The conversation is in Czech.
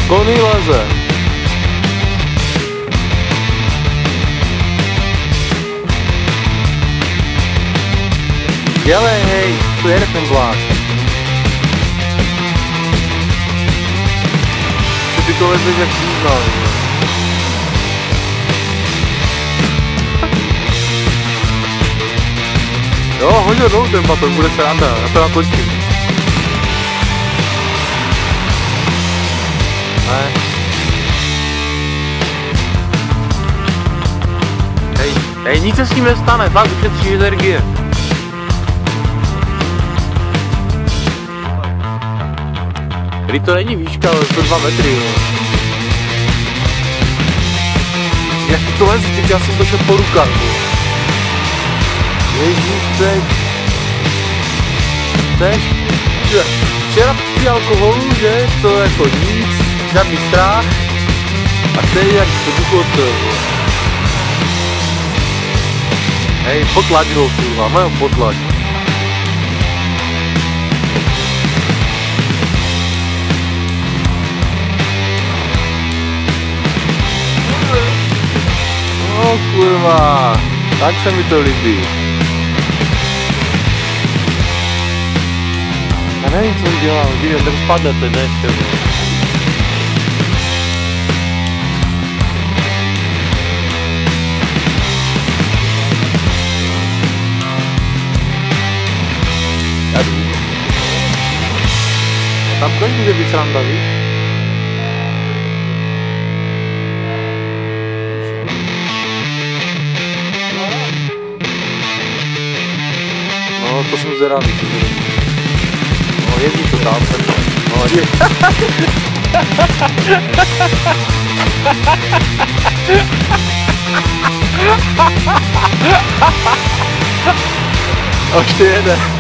Koný leze. Dělej, hej, tu jede ten vlák. Ty to lezeš jak význal. Jo, hodně dolů ten baton, bude sranda, na to natočím. Ne. Hej, nic se s tím nestane, fakt ušetří energie. Když to není výška, ale to 2 metry, jo. Jak to lezí, teď já jsem to šel po rukách, jo. Ježíš, teď. Včera při alkoholu, že? To jako nic, žádný strach. A teď jak to důchodce, jo. Hej, potlač ho, kurva, mají potlač. No kurva, tak se mi to líbí. Já nevím, co udělám, dívej, tak spadnete, ne ještě. Já jdu. Tam tož může být sranda, víš? No, to jsem zvědavý, co bude. No, jezdí to tam, no, je. A už to jede.